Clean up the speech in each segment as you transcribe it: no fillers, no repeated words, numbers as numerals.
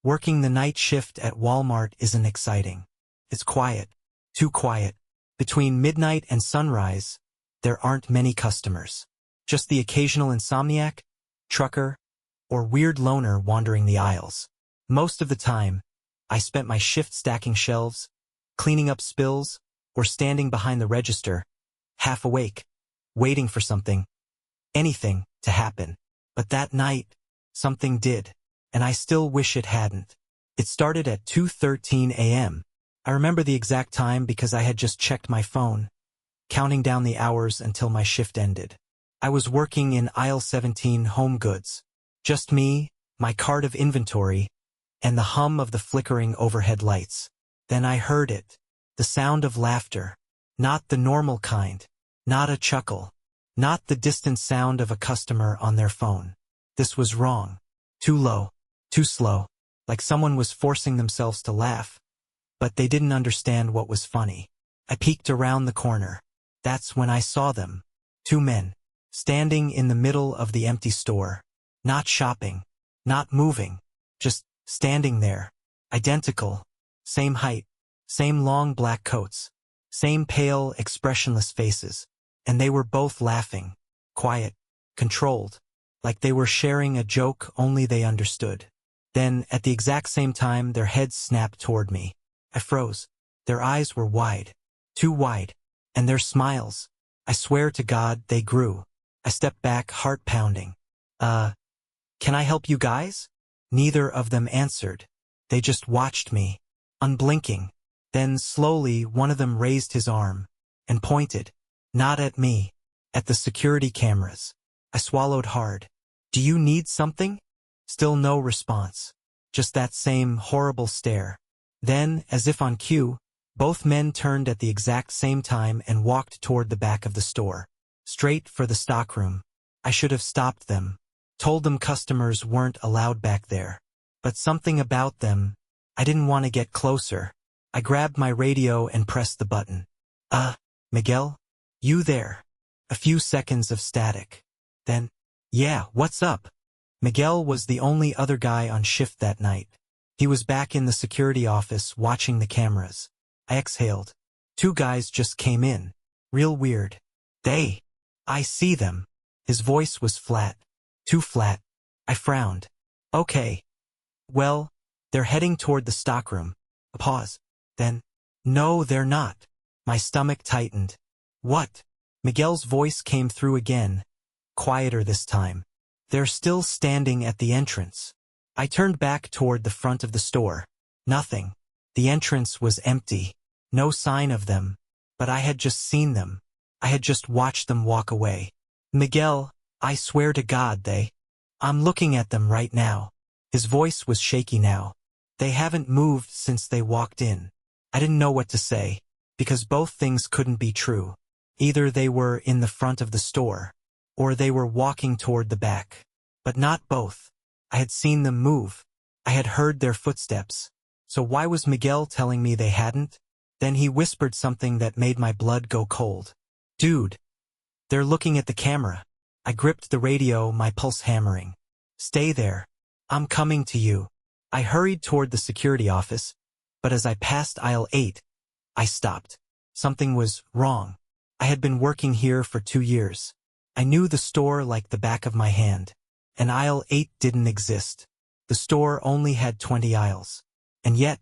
Working the night shift at Walmart isn't exciting. It's quiet. Too quiet. Between midnight and sunrise, there aren't many customers. Just the occasional insomniac, trucker, or weird loner wandering the aisles. Most of the time, I spent my shift stacking shelves, cleaning up spills, or standing behind the register, half awake, waiting for something, anything, to happen. But that night, something did, and I still wish it hadn't. It started at 2:13 a.m. I remember the exact time because I had just checked my phone, counting down the hours until my shift ended. I was working in aisle 17 home goods. Just me, my cart of inventory, and the hum of the flickering overhead lights. Then I heard it. The sound of laughter. Not the normal kind. Not a chuckle. Not the distant sound of a customer on their phone. This was wrong. Too low. Too slow. Like someone was forcing themselves to laugh. But they didn't understand what was funny. I peeked around the corner. That's when I saw them. Two men. Standing in the middle of the empty store. Not shopping. Not moving. Just standing there. Identical. Same height. Same long black coats. Same pale, expressionless faces. And they were both laughing. Quiet. Controlled. Like they were sharing a joke only they understood. Then, at the exact same time, their heads snapped toward me. I froze. Their eyes were wide. Too wide. And their smiles. I swear to God, they grew. I stepped back, heart pounding. Can I help you guys? Neither of them answered. They just watched me, unblinking. Then, slowly, one of them raised his arm and pointed. Not at me. At the security cameras. I swallowed hard. Do you need something? Still no response. Just that same horrible stare. Then, as if on cue, both men turned at the exact same time and walked toward the back of the store. Straight for the stockroom. I should have stopped them. Told them customers weren't allowed back there. But something about them, I didn't want to get closer. I grabbed my radio and pressed the button. Miguel? You there? A few seconds of static. Then, yeah, what's up? Miguel was the only other guy on shift that night. He was back in the security office watching the cameras. I exhaled. Two guys just came in. Real weird. I see them. His voice was flat. Too flat. I frowned. Okay. Well, they're heading toward the stockroom. A pause. Then, no, they're not. My stomach tightened. What? Miguel's voice came through again. Quieter this time. They're still standing at the entrance. I turned back toward the front of the store. Nothing. The entrance was empty. No sign of them. But I had just seen them. I had just watched them walk away. Miguel, I swear to God I'm looking at them right now. His voice was shaky now. They haven't moved since they walked in. I didn't know what to say, because both things couldn't be true. Either they were in the front of the store, or they were walking toward the back. But not both. I had seen them move. I had heard their footsteps. So why was Miguel telling me they hadn't? Then he whispered something that made my blood go cold. Dude. They're looking at the camera. I gripped the radio, my pulse hammering. Stay there. I'm coming to you. I hurried toward the security office, but as I passed aisle 8, I stopped. Something was wrong. I had been working here for 2 years. I knew the store like the back of my hand. And aisle 8 didn't exist. The store only had 20 aisles. And yet,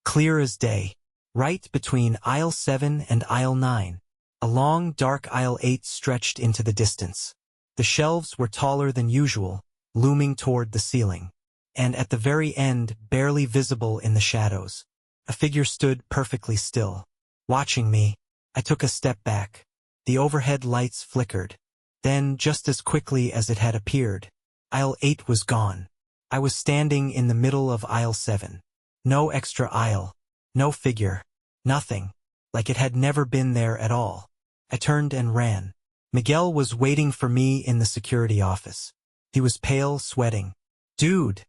clear as day, right between aisle 7 and aisle 9, a long, dark aisle 8 stretched into the distance. The shelves were taller than usual, looming toward the ceiling. And at the very end, barely visible in the shadows, a figure stood perfectly still. Watching me, I took a step back. The overhead lights flickered. Then, just as quickly as it had appeared, aisle 8 was gone. I was standing in the middle of aisle 7. No extra aisle. No figure. Nothing. Like it had never been there at all. I turned and ran. Miguel was waiting for me in the security office. He was pale, sweating. Dude,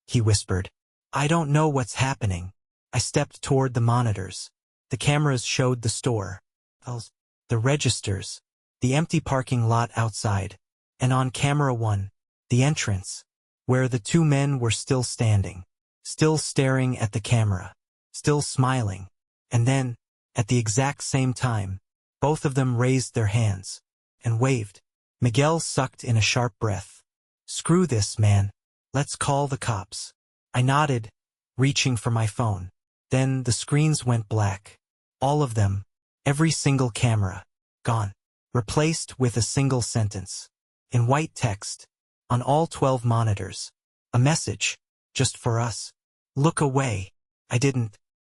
he whispered. I don't know what's happening. I stepped toward the monitors. The cameras showed the store. The registers. The empty parking lot outside. And on camera 1, the entrance, where the two men were still standing. still staring at the camera, still smiling. And then, at the exact same time, both of them raised their hands and waved. Miguel sucked in a sharp breath. Screw this, man. Let's call the cops. I nodded, reaching for my phone. Then the screens went black. All of them, every single camera, gone. Replaced with a single sentence. In white text, on all 12 monitors. A message, just for us. Look away. I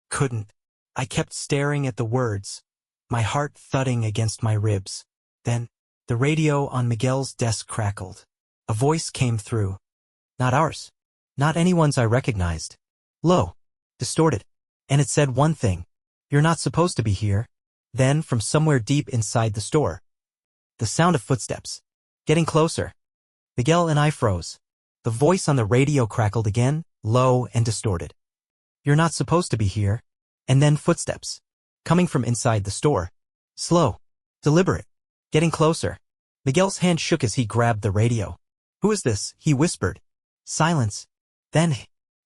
couldn't. I kept staring at the words, my heart thudding against my ribs. Then, the radio on Miguel's desk crackled. A voice came through. Not ours. Not anyone's I recognized. Low. Distorted. And it said one thing. You're not supposed to be here. Then, from somewhere deep inside the store, the sound of footsteps. Getting closer. Miguel and I froze. The voice on the radio crackled again, low and distorted. You're not supposed to be here. And then footsteps. Coming from inside the store. Slow. Deliberate. Getting closer. Miguel's hand shook as he grabbed the radio. Who is this? He whispered. Silence. Then,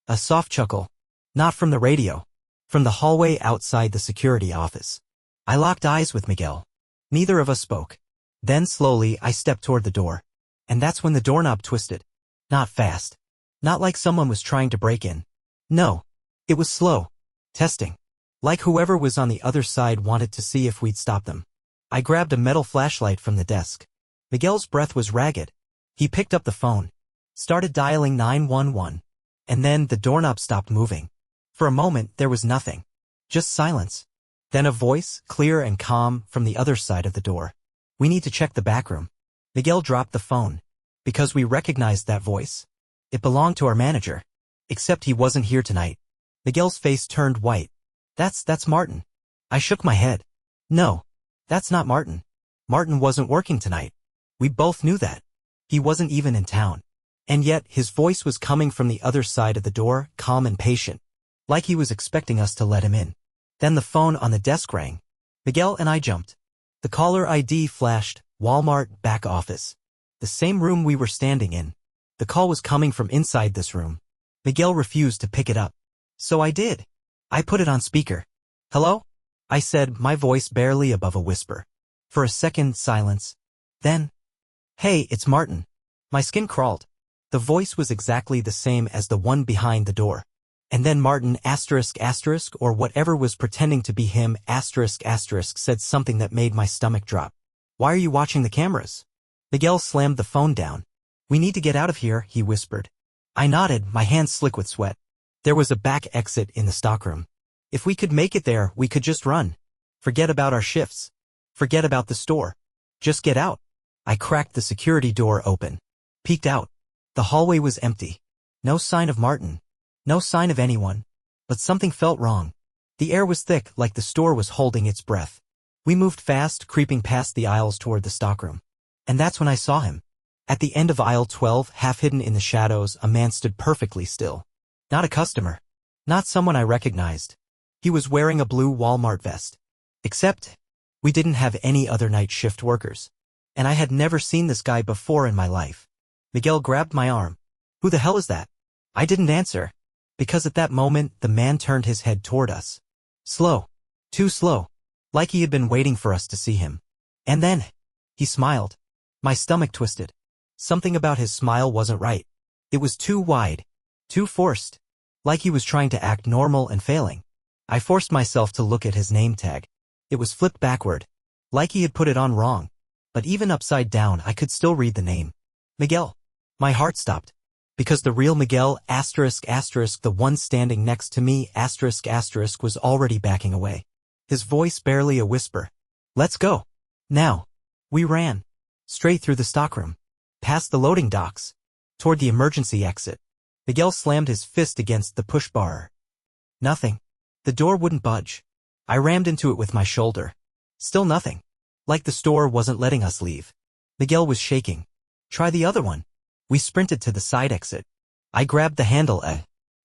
a soft chuckle. Not from the radio. From the hallway outside the security office. I locked eyes with Miguel. Neither of us spoke. Then slowly I stepped toward the door. And that's when the doorknob twisted. Not fast. Not like someone was trying to break in. No. It was slow. Testing. Like whoever was on the other side wanted to see if we'd stop them. I grabbed a metal flashlight from the desk. Miguel's breath was ragged. He picked up the phone. Started dialing 911. And then the doorknob stopped moving. For a moment there was nothing. Just silence. Then a voice, clear and calm, from the other side of the door. We need to check the back room. Miguel dropped the phone. Because we recognized that voice. It belonged to our manager. Except he wasn't here tonight. Miguel's face turned white. That's Martin. I shook my head. No. That's not Martin. Martin wasn't working tonight. We both knew that. He wasn't even in town. And yet, his voice was coming from the other side of the door, calm and patient. Like he was expecting us to let him in. Then the phone on the desk rang. Miguel and I jumped. The caller ID flashed, Walmart back office. The same room we were standing in. The call was coming from inside this room. Miguel refused to pick it up. So I did. I put it on speaker. Hello? I said, my voice barely above a whisper. For a second, silence. Then, hey, it's Martin. My skin crawled. The voice was exactly the same as the one behind the door. And then Martin ***, or whatever was pretending to be him ***, said something that made my stomach drop. Why are you watching the cameras? Miguel slammed the phone down. We need to get out of here, he whispered. I nodded, my hands slick with sweat. There was a back exit in the stockroom. If we could make it there, we could just run. Forget about our shifts. Forget about the store. Just get out. I cracked the security door open. Peeked out. The hallway was empty. No sign of Martin. No sign of anyone. But something felt wrong. The air was thick, like the store was holding its breath. We moved fast, creeping past the aisles toward the stockroom. And that's when I saw him. At the end of aisle 12, half hidden in the shadows, a man stood perfectly still. Not a customer. Not someone I recognized. He was wearing a blue Walmart vest. Except, we didn't have any other night shift workers. And I had never seen this guy before in my life. Miguel grabbed my arm. Who the hell is that? I didn't answer. Because at that moment, the man turned his head toward us. Slow. Too slow. Like he had been waiting for us to see him. And then, he smiled. My stomach twisted. Something about his smile wasn't right. It was too wide. Too forced. Like he was trying to act normal and failing. I forced myself to look at his name tag. It was flipped backward. Like he had put it on wrong. But even upside down, I could still read the name. Miguel. My heart stopped. Because the real Miguel ***, the one standing next to me ***, was already backing away. His voice barely a whisper. Let's go. Now. We ran. Straight through the stockroom. Past the loading docks. Toward the emergency exit. Miguel slammed his fist against the push bar. Nothing. The door wouldn't budge. I rammed into it with my shoulder. Still nothing. Like the store wasn't letting us leave. Miguel was shaking. Try the other one. We sprinted to the side exit. I grabbed the handle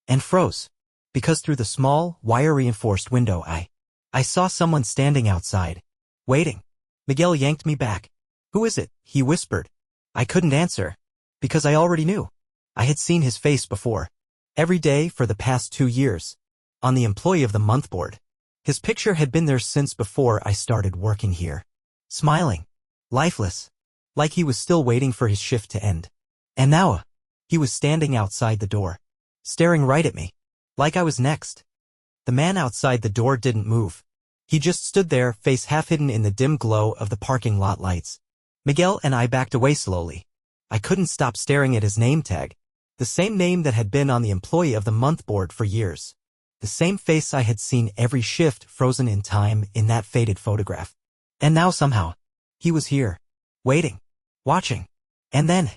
and froze. Because through the small, wire-reinforced window I saw someone standing outside. Waiting. Miguel yanked me back. Who is it? He whispered. I couldn't answer. Because I already knew. I had seen his face before. Every day for the past 2 years. On the Employee of the Month board. His picture had been there since before I started working here. Smiling. Lifeless. Like he was still waiting for his shift to end. And now, he was standing outside the door. Staring right at me. Like I was next. The man outside the door didn't move. He just stood there, face half hidden in the dim glow of the parking lot lights. Miguel and I backed away slowly. I couldn't stop staring at his name tag. The same name that had been on the Employee of the Month board for years. The same face I had seen every shift frozen in time in that faded photograph. And now somehow, he was here. Waiting. Watching. And then,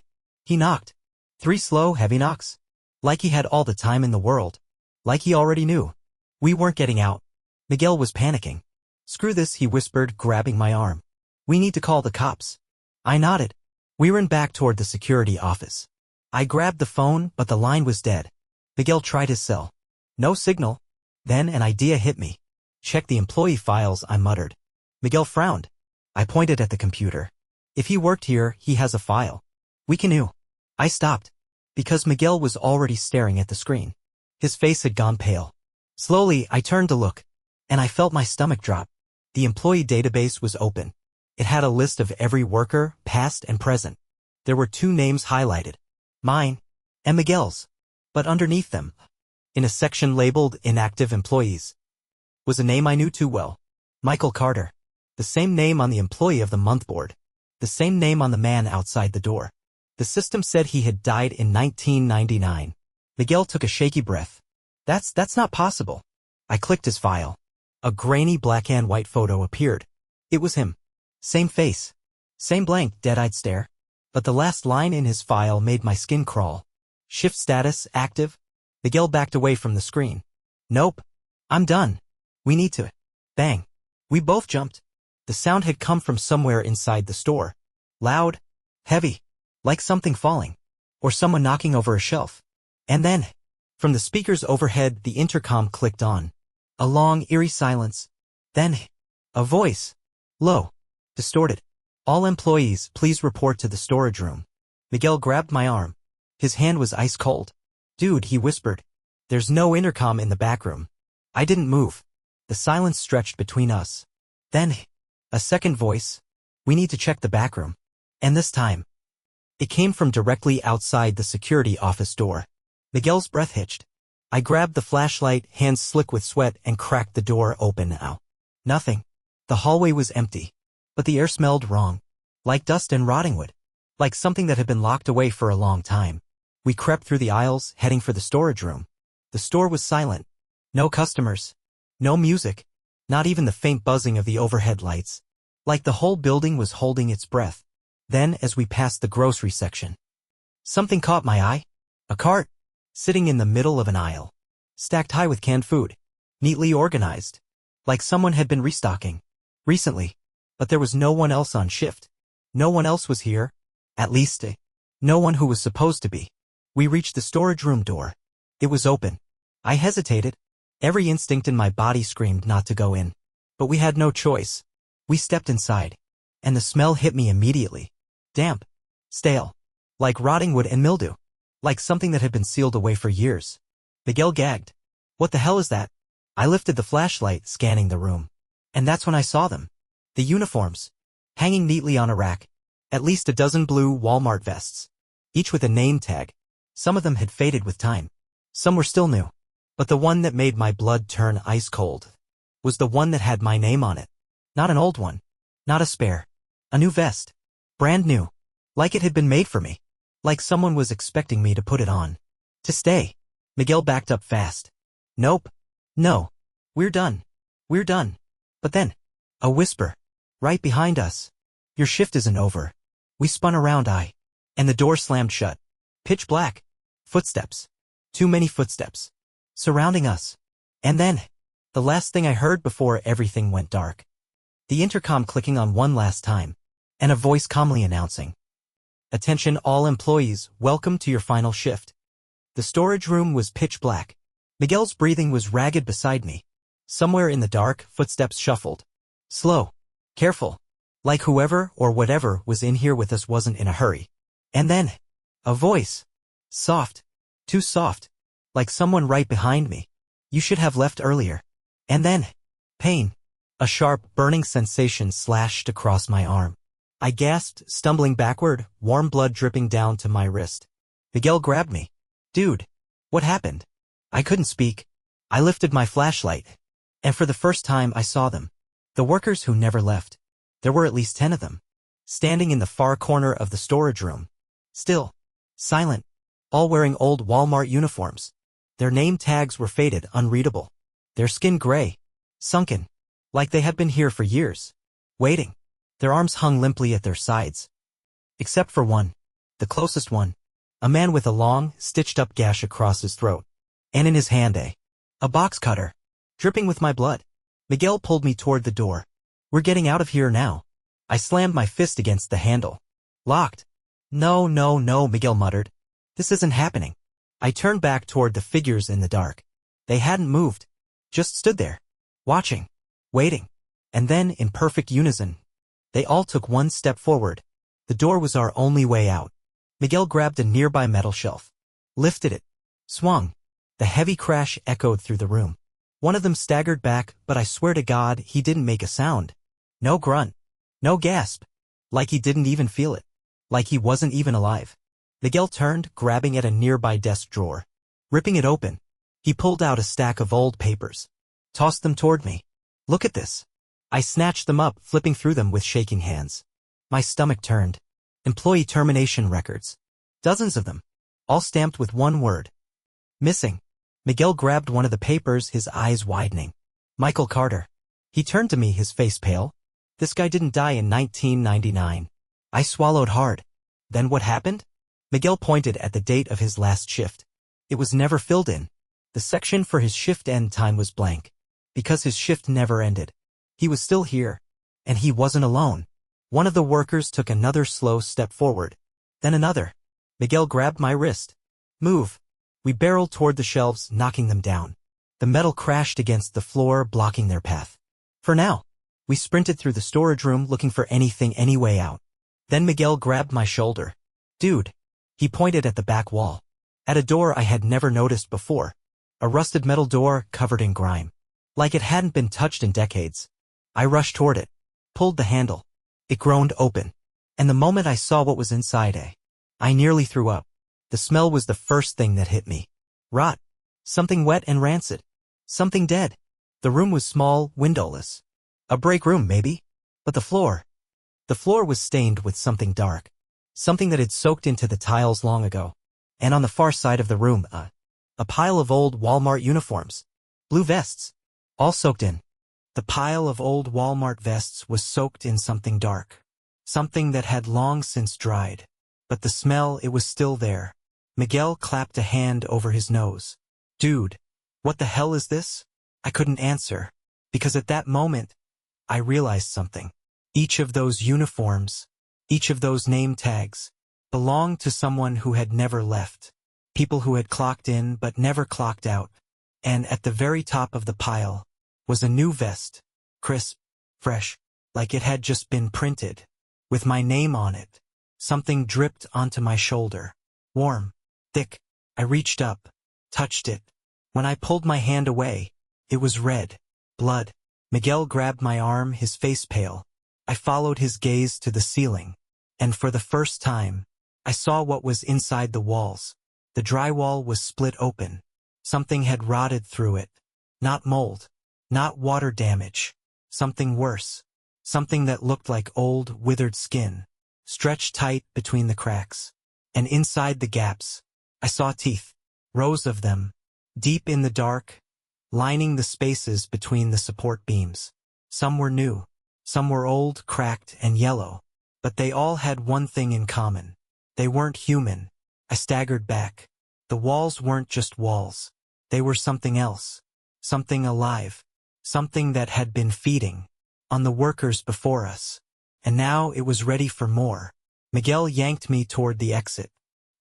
he knocked. 3 slow, heavy knocks. Like he had all the time in the world. Like he already knew. We weren't getting out. Miguel was panicking. Screw this, he whispered, grabbing my arm. We need to call the cops. I nodded. We ran back toward the security office. I grabbed the phone, but the line was dead. Miguel tried his cell. No signal. Then an idea hit me. Check the employee files, I muttered. Miguel frowned. I pointed at the computer. If he worked here, he has a file. We can do. I stopped. Because Miguel was already staring at the screen. His face had gone pale. Slowly, I turned to look. And I felt my stomach drop. The employee database was open. It had a list of every worker, past and present. There were 2 names highlighted. Mine. And Miguel's. But underneath them, in a section labeled Inactive Employees, was a name I knew too well. Michael Carter. The same name on the Employee of the Month board. The same name on the man outside the door. The system said he had died in 1999. Miguel took a shaky breath. That's not possible. I clicked his file. A grainy black and white photo appeared. It was him. Same face. Same blank, dead-eyed stare. But the last line in his file made my skin crawl. Shift status, active. Miguel backed away from the screen. Nope. I'm done. We need to. Bang. We both jumped. The sound had come from somewhere inside the store. Loud. Heavy. Like something falling. Or someone knocking over a shelf. And then, from the speakers overhead, the intercom clicked on. A long, eerie silence. Then, a voice. Low. Distorted. All employees, please report to the storage room. Miguel grabbed my arm. His hand was ice cold. Dude, he whispered. There's no intercom in the back room. I didn't move. The silence stretched between us. Then, a second voice. We need to check the back room. And this time, it came from directly outside the security office door. Miguel's breath hitched. I grabbed the flashlight, hands slick with sweat, and cracked the door open. Now. Nothing. The hallway was empty. But the air smelled wrong. Like dust and rotting wood. Like something that had been locked away for a long time. We crept through the aisles, heading for the storage room. The store was silent. No customers. No music. Not even the faint buzzing of the overhead lights. Like the whole building was holding its breath. Then, as we passed the grocery section, something caught my eye. A cart. Sitting in the middle of an aisle. Stacked high with canned food. Neatly organized. Like someone had been restocking. Recently. But there was no one else on shift. No one else was here. At least, no one who was supposed to be. We reached the storage room door. It was open. I hesitated. Every instinct in my body screamed not to go in. But we had no choice. We stepped inside. And the smell hit me immediately. Damp. Stale. Like rotting wood and mildew. Like something that had been sealed away for years. Miguel gagged. What the hell is that? I lifted the flashlight, scanning the room. And that's when I saw them. The uniforms. Hanging neatly on a rack. At least a dozen blue Walmart vests. Each with a name tag. Some of them had faded with time. Some were still new. But the one that made my blood turn ice cold was the one that had my name on it. Not an old one. Not a spare. A new vest. Brand new. Like it had been made for me. Like someone was expecting me to put it on. To stay. Miguel backed up fast. Nope. No. We're done. We're done. But then, a whisper. Right behind us. Your shift isn't over. We spun around, and the door slammed shut. Pitch black. Footsteps. Too many footsteps. Surrounding us. And then, the last thing I heard before everything went dark. The intercom clicking on one last time. And a voice calmly announcing. Attention all employees, welcome to your final shift. The storage room was pitch black. Miguel's breathing was ragged beside me. Somewhere in the dark, footsteps shuffled. Slow. Careful. Like whoever or whatever was in here with us wasn't in a hurry. And then, a voice. Soft. Too soft. like someone right behind me. You should have left earlier. And then, pain. A sharp, burning sensation slashed across my arm. I gasped, stumbling backward, warm blood dripping down to my wrist. Miguel grabbed me. Dude, what happened? I couldn't speak. I lifted my flashlight. And for the first time I saw them. The workers who never left. There were at least 10 of them. Standing in the far corner of the storage room. Still. Silent. All wearing old Walmart uniforms. Their name tags were faded, unreadable. Their skin gray. Sunken. Like they had been here for years. Waiting. Their arms hung limply at their sides. Except for one. The closest one. A man with a long, stitched-up gash across his throat. And in his hand a box cutter. Dripping with my blood. Miguel pulled me toward the door. We're getting out of here now. I slammed my fist against the handle. Locked. No, no, no, Miguel muttered. This isn't happening. I turned back toward the figures in the dark. They hadn't moved. Just stood there. Watching. Waiting. And then, in perfect unison, they all took one step forward. The door was our only way out. Miguel grabbed a nearby metal shelf. Lifted it. Swung. The heavy crash echoed through the room. One of them staggered back, but I swear to God, he didn't make a sound. No grunt. No gasp. Like he didn't even feel it. Like he wasn't even alive. Miguel turned, grabbing at a nearby desk drawer. Ripping it open. He pulled out a stack of old papers. Tossed them toward me. Look at this. I snatched them up, flipping through them with shaking hands. My stomach turned. Employee termination records. Dozens of them. All stamped with one word. Missing. Miguel grabbed one of the papers, his eyes widening. Michael Carter. He turned to me, his face pale. This guy didn't die in 1999. I swallowed hard. Then what happened? Miguel pointed at the date of his last shift. It was never filled in. The section for his shift end time was blank. Because his shift never ended. He was still here. And he wasn't alone. One of the workers took another slow step forward. Then another. Miguel grabbed my wrist. Move. We barreled toward the shelves, knocking them down. The metal crashed against the floor, blocking their path. For now. We sprinted through the storage room, looking for anything, any way out. Then Miguel grabbed my shoulder. Dude. He pointed at the back wall. At a door I had never noticed before. A rusted metal door, covered in grime. Like it hadn't been touched in decades. I rushed toward it. Pulled the handle. It groaned open. And the moment I saw what was inside, I nearly threw up. The smell was the first thing that hit me. Rot. Something wet and rancid. Something dead. The room was small, windowless. A break room, maybe? But the floor was stained with something dark. Something that had soaked into the tiles long ago. And on the far side of the room, a pile of old Walmart uniforms. Blue vests. All soaked in. The pile of old Walmart vests was soaked in something dark. Something that had long since dried. But the smell, it was still there. Miguel clapped a hand over his nose. Dude, what the hell is this? I couldn't answer. Because at that moment, I realized something. Each of those uniforms, each of those name tags, belonged to someone who had never left. People who had clocked in but never clocked out. And at the very top of the pile was a new vest, crisp, fresh, like it had just been printed, with my name on it. Something dripped onto my shoulder. Warm, thick. I reached up, touched it. When I pulled my hand away, it was red. Blood. Miguel grabbed my arm, his face pale. I followed his gaze to the ceiling. And for the first time, I saw what was inside the walls. The drywall was split open. Something had rotted through it. Not mold. Not water damage. Something worse. Something that looked like old, withered skin. Stretched tight between the cracks. And inside the gaps, I saw teeth. Rows of them. Deep in the dark. Lining the spaces between the support beams. Some were new. Some were old, cracked, and yellow. But they all had one thing in common. They weren't human. I staggered back. The walls weren't just walls. They were something else. Something alive. Something that had been feeding on the workers before us. And now it was ready for more. Miguel yanked me toward the exit.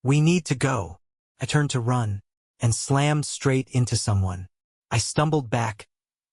We need to go. I turned to run and slammed straight into someone. I stumbled back,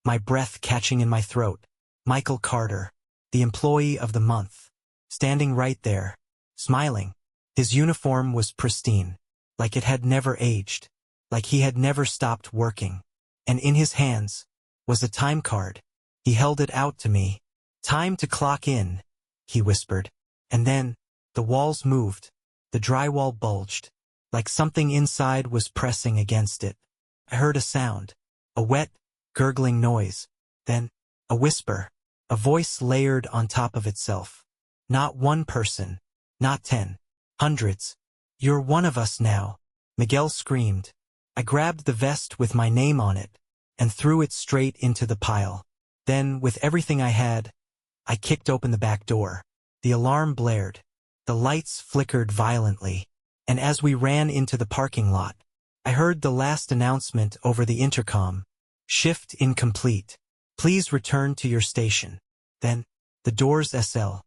my breath catching in my throat. Michael Carter, the employee of the month, standing right there, smiling. His uniform was pristine, like it had never aged. like he had never stopped working. And in his hands was a time card. He held it out to me. "Time to clock in," he whispered. And then, the walls moved. The drywall bulged, like something inside was pressing against it. I heard a sound, a wet, gurgling noise. Then, a whisper, a voice layered on top of itself. "Not one person, not 10, hundreds. You're one of us now," Miguel screamed. I grabbed the vest with my name on it and threw it straight into the pile. Then, with everything I had, I kicked open the back door. The alarm blared. The lights flickered violently. And as we ran into the parking lot, I heard the last announcement over the intercom. "Shift incomplete. Please return to your station." Then, the doors SL